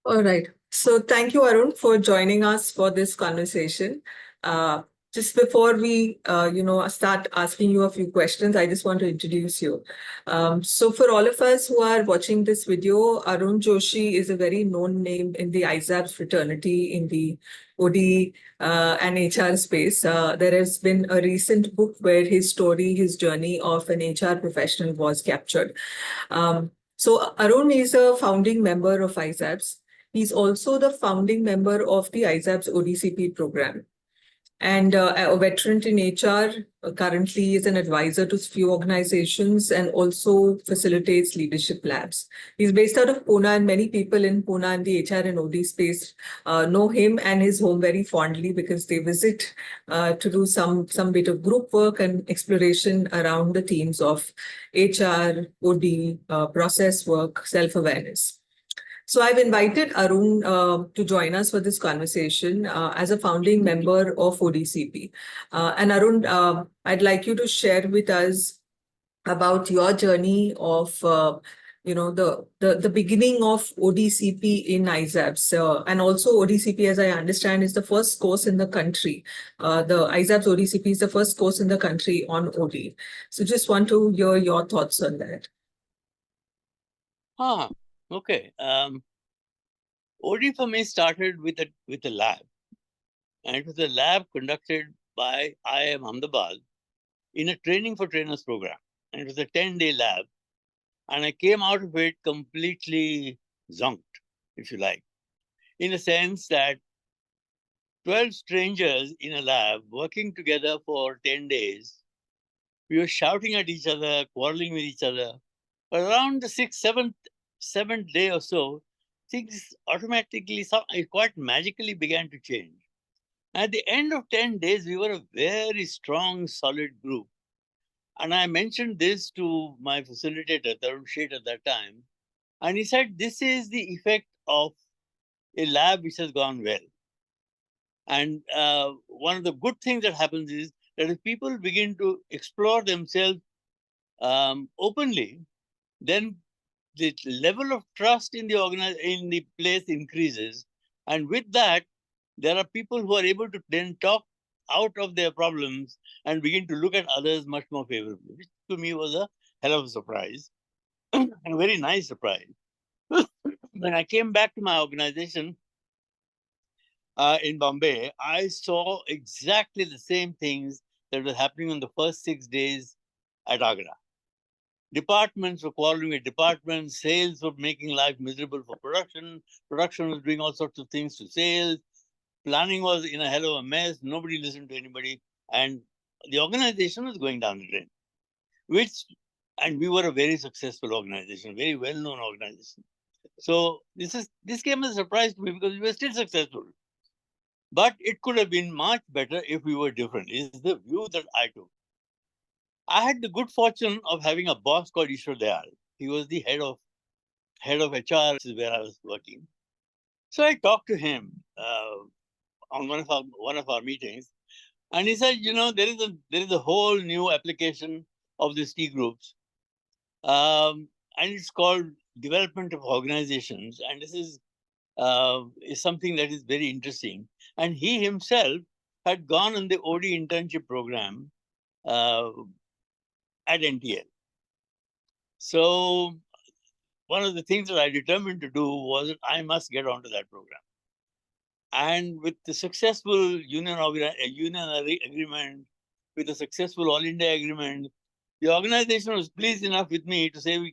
All right. So thank you, Arun, for joining us for this conversation. Uh, just before we, start asking you a few questions, I just want to introduce you. So for all of us who are watching this video, Arun Joshi is a very known name in the ISABS fraternity in the OD and HR space. There has been a recent book where his story, his journey of an HR professional was captured. So Arun is a founding member of ISABS. He's also the founding member of the ISABS ODCP program. And a veteran in HR, currently is an advisor to few organizations and also facilitates leadership labs. He's based out of Pune, and many people in Pune and the HR and OD space know him and his home very fondly because they visit to do some bit of group work and exploration around the themes of HR, OD, process work, self-awareness. So I've invited Aroon to join us for this conversation as a founding member of ODCP. And Aroon, I'd like you to share with us about your journey of the beginning of ODCP in ISABS, and also ODCP, as I understand, is the first course in the country. The ISABS ODCP is the first course in the country on OD. So just want to hear your thoughts on that. Okay. OD for me started with a lab, and it was a lab conducted by IIM Ahmedabad in a training for trainers program. And it was a 10-day lab, and I came out of it completely zonked, if you like, in a sense that 12 strangers in a lab working together for 10 days, we were shouting at each other, quarreling with each other. But around the seventh day or so, things automatically, quite magically began to change. At the end of 10 days, we were a very strong, solid group. And I mentioned this to my facilitator, Tarun Sheth, at that time. And he said, this is the effect of a lab which has gone well. And one of the good things that happens is that if people begin to explore themselves openly, then the level of trust in in the place increases. And with that, there are people who are able to then talk out of their problems and begin to look at others much more favorably, which to me was a hell of a surprise and a very nice surprise. When I came back to my organization in Bombay, I saw exactly the same things that were happening on the first 6 days at Agra. Departments were quarreling with departments, sales were making life miserable for production, production was doing all sorts of things to sales, planning was in a hell of a mess, nobody listened to anybody, and the organization was going down the drain. And we were a very successful organization, very well-known organization. So this came as a surprise to me because we were still successful. But it could have been much better if we were different, is the view that I took. I had the good fortune of having a boss called Ishwar Dayal. He was the head of HR, where I was working. So I talked to him on one of our meetings, and he said, there is a whole new application of these T groups, and it's called development of organizations, and this is something that is very interesting. And he himself had gone on the OD internship program at NTL. So one of the things that I determined to do was that I must get onto that program. And with the successful union agreement, with the successful All India agreement, the organization was pleased enough with me to say we'll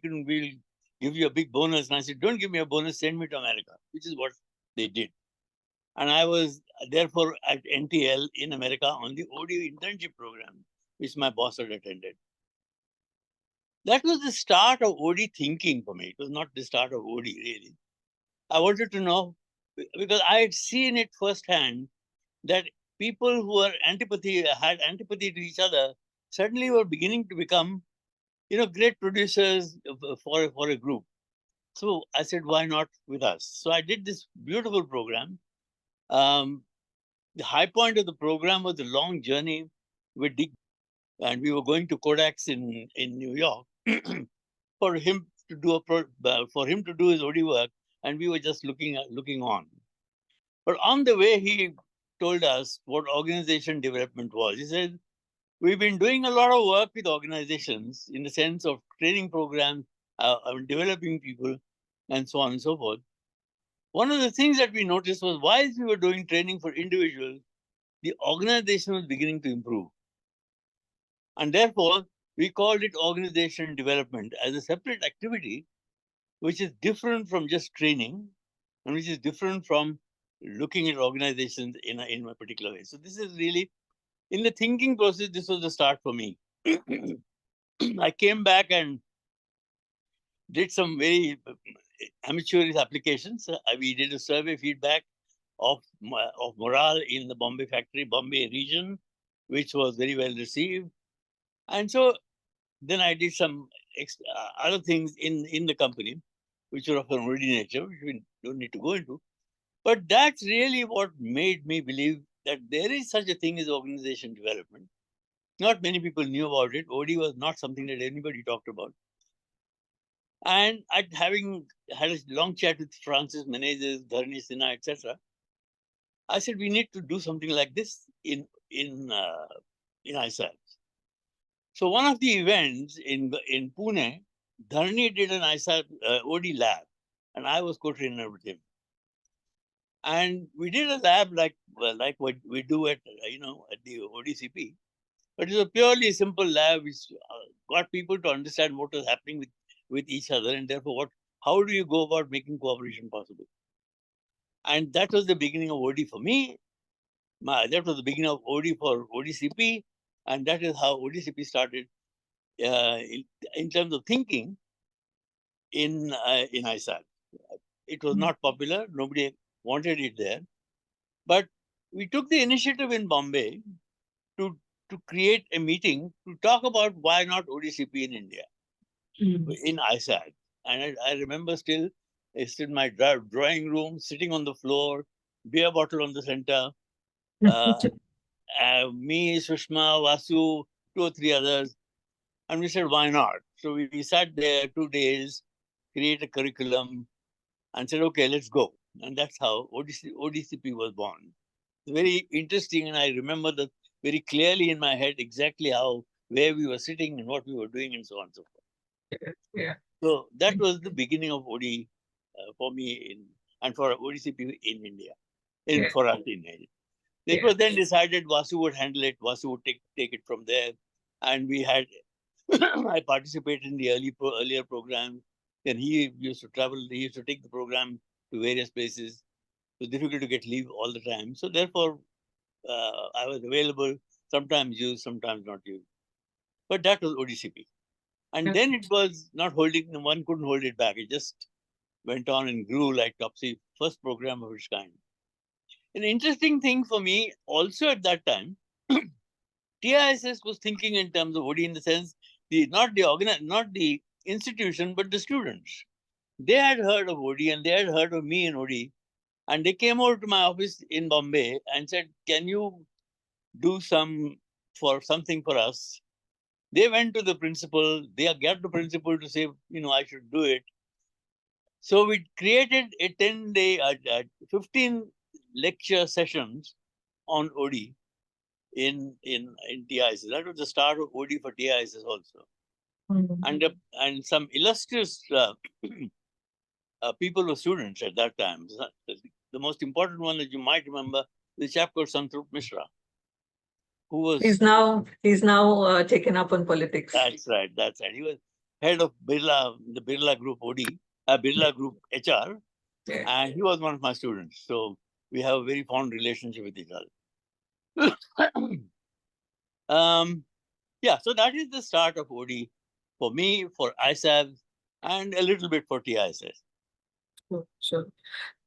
give you a big bonus. And I said, don't give me a bonus, send me to America, which is what they did. And I was therefore at NTL in America on the OD internship program, which my boss had attended. That was the start of OD thinking for me. It was not the start of OD, really. I wanted to know, because I had seen it firsthand, that people who had antipathy to each other suddenly were beginning to become, great producers for a group. So I said, why not with us? So I did this beautiful program. The high point of the program was a long journey with Dick, and we were going to Kodak's in New York for him to do his OD work. and we were just looking on. But on the way, he told us what organization development was. He said, we've been doing a lot of work with organizations in the sense of training programs, developing people, and so on and so forth. One of the things that we noticed was while we were doing training for individuals, the organization was beginning to improve. And therefore, we called it organization development as a separate activity, which is different from just training and which is different from looking at organizations in a particular way. So this is really, in the thinking process, this was the start for me. I came back and did some very amateurish applications. We did a survey feedback of morale in the Bombay factory, Bombay region, which was very well received. And so then I did some other things in the company, which were of an ordinary nature, which we don't need to go into. But that's really what made me believe that there is such a thing as organization development. Not many people knew about it. OD was not something that anybody talked about. And having had a long chat with Francis Menezes, Dharani Sinha, etc., I said we need to do something like this in ISABS. So one of the events in Pune, Dharani did an ISABS OD lab, and I was co-trainer with him. And we did a lab like what we do at the ODCP, but it was a purely simple lab which got people to understand what was happening with each other, and therefore how do you go about making cooperation possible. And that was the beginning of OD for me. That was the beginning of OD for ODCP, and that is how ODCP started in terms of thinking in ISAB. It was not popular. Nobody wanted it there. But we took the initiative in Bombay to create a meeting to talk about why not ODCP in India, in ISAD. And I remember still, it's in my drawing room, sitting on the floor, beer bottle on the center, me, Sushma, Vasu, 2 or 3 others. And we said, why not? So we sat there 2 days, create a curriculum, and said, okay, let's go. And that's how ODCP was born. It's very interesting, and I remember that very clearly in my head exactly where we were sitting and what we were doing and so on and so forth. Yeah. So that was the beginning of OD for me and for ODCP in India, for us in India. It was then decided Vasu would handle it, Vasu would take it from there. And we had, I participated in the earlier program. Then he used to travel, he used to take the program to various places. It was difficult to get leave all the time. So therefore, I was available, sometimes used, sometimes not used. But that was ODCP. And then it was not one couldn't hold it back. It just went on and grew like Topsy, first program of its kind. An interesting thing for me also at that time, TISS was thinking in terms of OD in the sense, not the institution, but the students. They had heard of OD and they had heard of me in OD. And they came over to my office in Bombay and said, can you do something for us? They went to the principal, they got the principal to say, I should do it. So we created a 10-day, 15 lecture sessions on OD in TISS. That was the start of OD for TISS also. And some illustrious people were students at that time. The most important one that you might remember, the chap called Santrup Mishra, who was... He's now taken up on politics. That's right. He was head of the Birla Group OD, Birla Group HR, and he was one of my students. So we have a very fond relationship with each other. So that is the start of OD for me, for ISABS, and a little bit for TISS. Sure.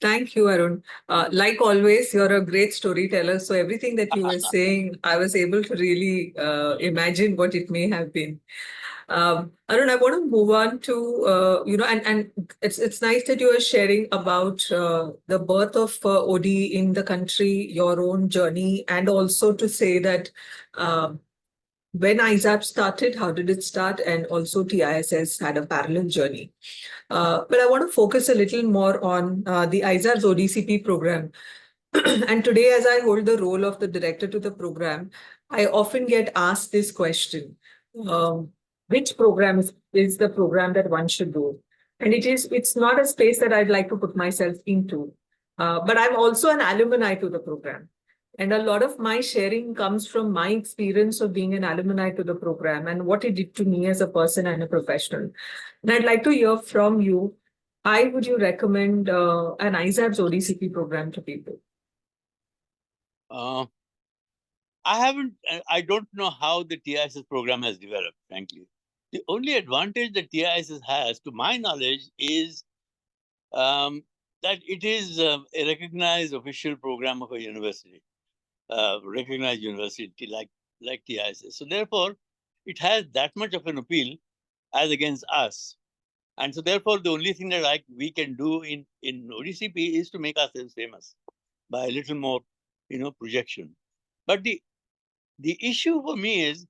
Thank you, Aroon. Like always, you're a great storyteller. So everything that you were saying, I was able to really imagine what it may have been. Aroon, I want to move on to, and it's nice that you are sharing about the birth of OD in the country, your own journey, and also to say that when ISABS started, how did it start, and also TISS had a parallel journey. But I want to focus a little more on the ISABS ODCP program. And today, as I hold the role of the director to the program, I often get asked this question: um, which program is the program that one should do? And it's not a space that I'd like to put myself into. But I'm also an alumni to the program. And a lot of my sharing comes from my experience of being an alumni to the program and what it did to me as a person and a professional. And I'd like to hear from you. Why would you recommend an ISABS ODCP program to people? Uh, I don't know how the TISS program has developed, frankly. The only advantage that TISS has, to my knowledge, is that it is a recognized official program of a university, recognized university like TISS. So therefore, it has that much of an appeal as against us. And so therefore, the only thing that we can do in ODCP is to make ourselves famous by a little more, projection. But the issue for me is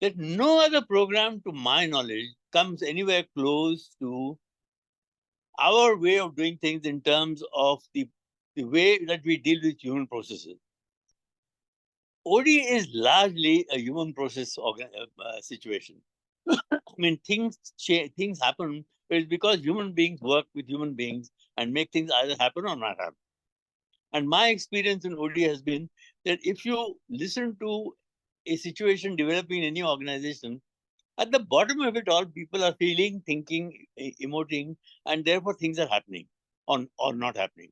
that no other program, to my knowledge, comes anywhere close to our way of doing things in terms of the way that we deal with human processes. OD is largely a human process situation. I mean, things happen. It's because human beings work with human beings and make things either happen or not happen. And my experience in OD has been that if you listen to a situation developing in any organization, at the bottom of it all, people are feeling, thinking, emoting, and therefore things are happening or not happening.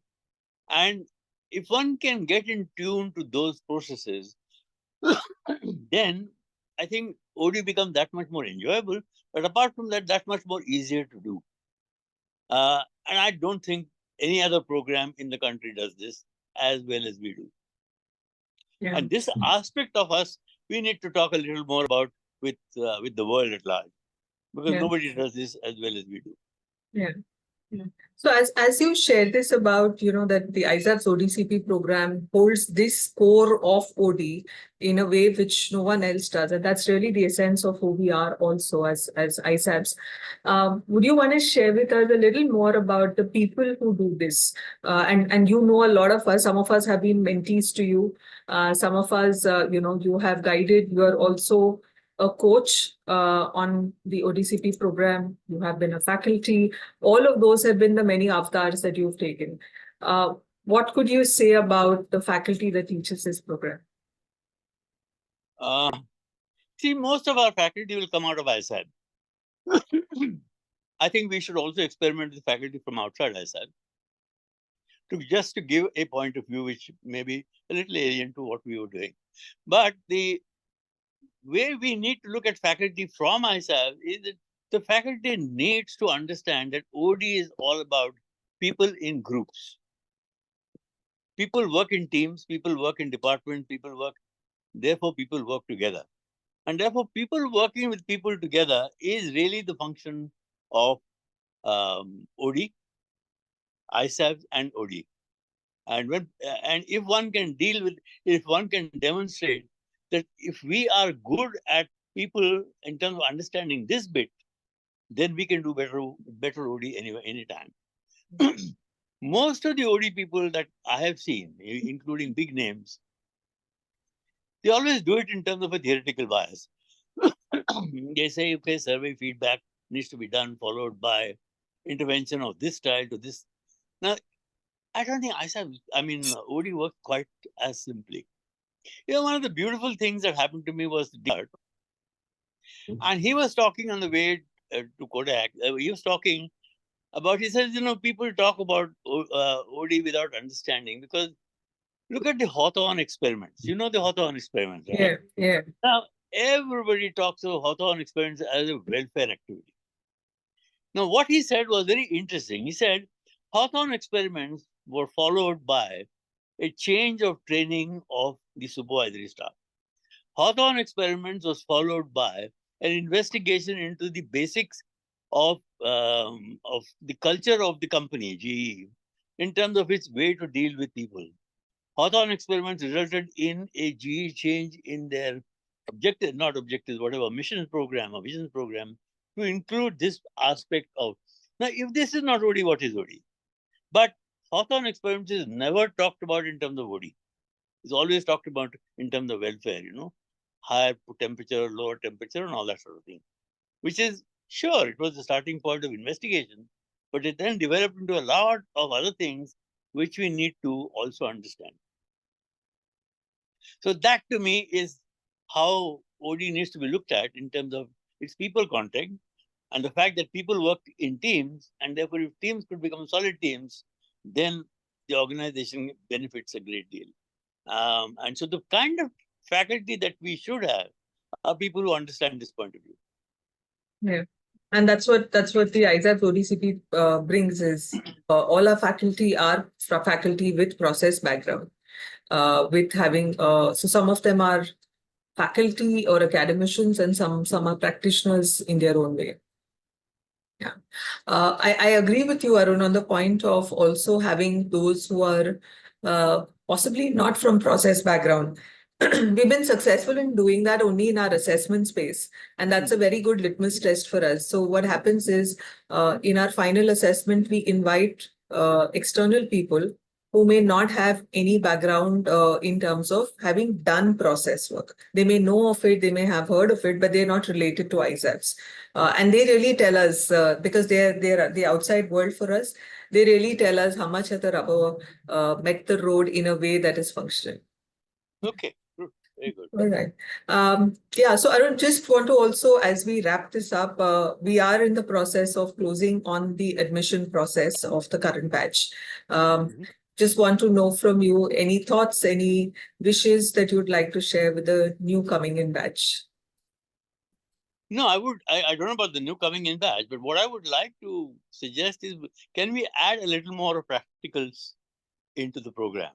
And if one can get in tune to those processes, then I think OD becomes that much more enjoyable. But apart from that, that much more easier to do. And I don't think any other program in the country does this as well as we do. Yeah. And this aspect of us, we need to talk a little more about with the world at large, because Yeah. nobody does this as well as we do. Yeah. Yeah. So as you shared this about, that the ISABS ODCP program holds this core of OD in a way which no one else does. And that's really the essence of who we are also as ISABS. Would you want to share with us a little more about the people who do this? And a lot of us, some of us have been mentees to you. Some of us, you have guided. You are also a coach on the ODCP program. You have been a faculty. All of those have been the many avatars that you've taken. What could you say about the faculty that teaches this program? See, most of our faculty will come out of ISAB. I think we should also experiment with faculty from outside ISAB to give a point of view which may be a little alien to what we were doing. But the way we need to look at faculty from ISAB is that the faculty needs to understand that OD is all about people in groups. People work in teams, people work in departments, therefore people work together. And therefore people working with people together is really the function of OD, ISABs and OD. And if one can demonstrate that if we are good at people in terms of understanding this bit, then we can do better OD anyway, anytime. Most of the OD people that I have seen, including big names, they always do it in terms of a theoretical bias. They say, okay, survey feedback needs to be done, followed by intervention of this style to this. Now, I don't think OD works quite as simply. One of the beautiful things that happened to me was and he was talking on the way to Kodak. He was talking about, he says, people talk about OD without understanding, because look at the Hawthorne experiments. You know the Hawthorne experiments, right? Yeah, yeah. Now, everybody talks of Hawthorne experiments as a welfare activity. Now, what he said was very interesting. He said Hawthorne experiments were followed by a change of training of the supervisory staff. Hawthorne experiments was followed by an investigation into the basics of the culture of the company, GE, in terms of its way to deal with people. Hawthorne experiments resulted in a GE change in their objectives, not objectives, whatever, mission program or vision program, to include this aspect of, now, if this is not OD, what is OD? But Hawthorne experiments is never talked about in terms of OD. It's always talked about in terms of welfare, higher temperature, lower temperature, and all that sort of thing, which is, sure, it was the starting point of investigation, but it then developed into a lot of other things which we need to also understand. So that to me is how OD needs to be looked at in terms of its people contact, and the fact that people work in teams, and therefore if teams could become solid teams, then the organization benefits a great deal. And so the kind of faculty that we should have are people who understand this point of view. Yeah. And that's what the ISABS ODCP brings is all our faculty are faculty with process background, with having so some of them are faculty or academicians and some are practitioners in their own way. Yeah, I agree with you, Arun, on the point of also having those who are possibly not from process background. We've been successful in doing that only in our assessment space, and that's a very good litmus test for us. So what happens is, in our final assessment, we invite external people who may not have any background in terms of having done process work. They may know of it, they may have heard of it, but they're not related to ISABS. And they really tell us, because they're the outside world for us, they really tell us how much has the rubber met the road in a way that is functional. Okay, good. Very good. All right. Yeah, so Arun, just want to also, as we wrap this up, we are in the process of closing on the admission process of the current batch. Just want to know from you any thoughts, any wishes that you'd like to share with the new coming in batch. No, I don't know about the new coming in batch, but what I would like to suggest is, can we add a little more of practicals into the program,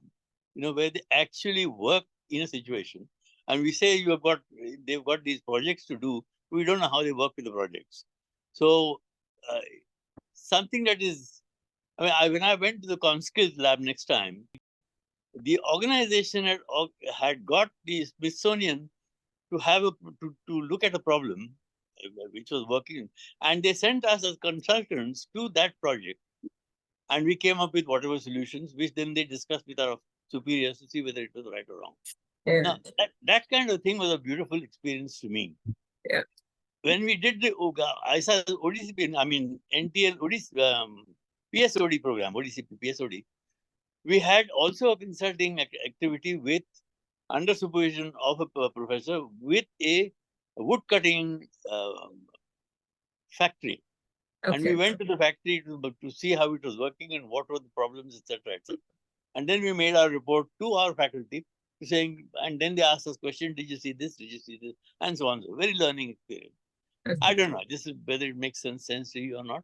where they actually work in a situation. And we say they've got these projects to do. We don't know how they work with the projects. So something that is, when I went to the Conskills lab next time, the organization had got the Smithsonian to have to look at a problem which was working, and they sent us as consultants to that project, and we came up with whatever solutions, which then they discussed with our superiors to see whether it was right or wrong. Yeah. Now, that kind of thing was a beautiful experience to me. Yeah. When we did the ISABS ODCP, NTL PSOD program, ODCP PSOD, we had also a consulting activity with, under supervision of a professor, with a wood cutting factory. Okay. And we went to the factory to see how it was working and what were the problems, etc., etc. And then we made our report to our faculty, saying, and then they asked us questions: did you see this? Did you see this? And so on. So very learning experience. Okay. I don't know. This is whether it makes sense to you or not.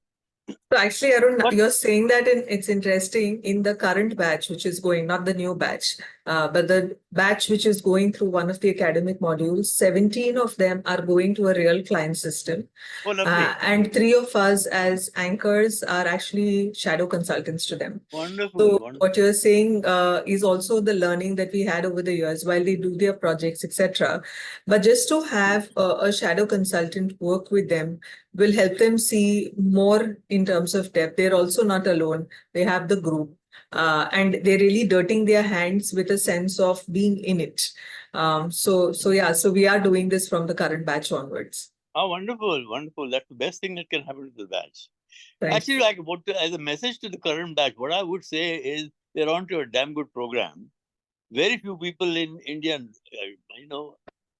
So actually, Arun, you're saying that it's interesting in the current batch, which is going, not the new batch, but the batch which is going through one of the academic modules, 17 of them are going to a real client system. Oh, lovely. And 3 of us as anchors are actually shadow consultants to them. Wonderful. So wonderful. What you're saying is also the learning that we had over the years while they do their projects, etc. But just to have a shadow consultant work with them will help them see more in terms of depth. They're also not alone. They have the group. And they're really dirting their hands with a sense of being in it. So we are doing this from the current batch onwards. Oh, wonderful, wonderful. That's the best thing that can happen to the batch. Thanks. Actually, as a message to the current batch, what I would say is they're onto a damn good program. Very few people in India,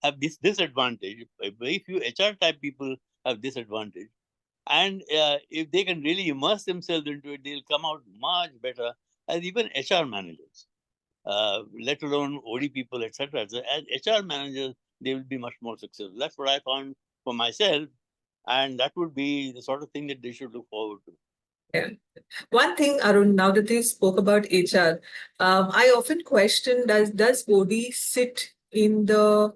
have this disadvantage. Very few HR type people have this advantage. And if they can really immerse themselves into it, they'll come out much better as even HR managers, let alone OD people, etc. So as HR managers, they will be much more successful. That's what I found for myself. And that would be the sort of thing that they should look forward to. Yeah. One thing, Arun, now that you spoke about HR, I often question, does OD sit in the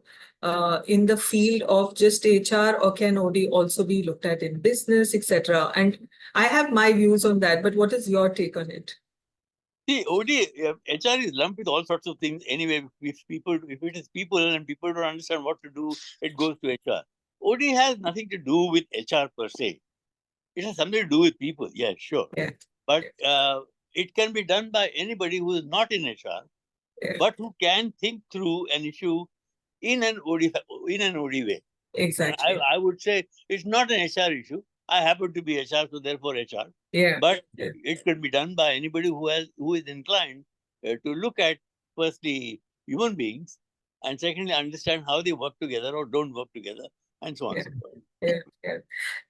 field of just HR, or can OD also be looked at in business, etc.? And I have my views on that, but what is your take on it? See, HR is lumped with all sorts of things anyway. If it is people and people don't understand what to do, it goes to HR. OD has nothing to do with HR per se. It has something to do with people. Yeah, sure. Yeah. But it can be done by anybody who is not in HR, Yeah. but who can think through an issue in an OD way. Exactly. And I would say it's not an HR issue. I happen to be HR, so therefore HR. Yeah. But Yeah. it can be done by anybody who is inclined to look at firstly human beings, and secondly understand how they work together or don't work together, and so on and Yeah. so forth. Yeah. Yeah.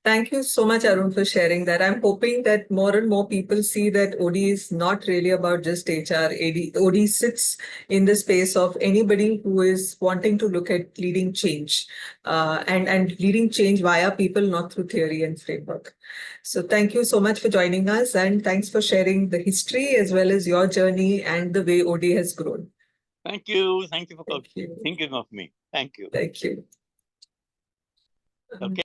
Thank you so much, Aroon, for sharing that. I'm hoping that more and more people see that OD is not really about just HR. OD sits in the space of anybody who is wanting to look at leading change and leading change via people, not through theory and framework. So thank you so much for joining us, and thanks for sharing the history as well as your journey and the way OD has grown. Thank you. Thank you for Thank you. thinking of me. Thank you. Thank you. Okay.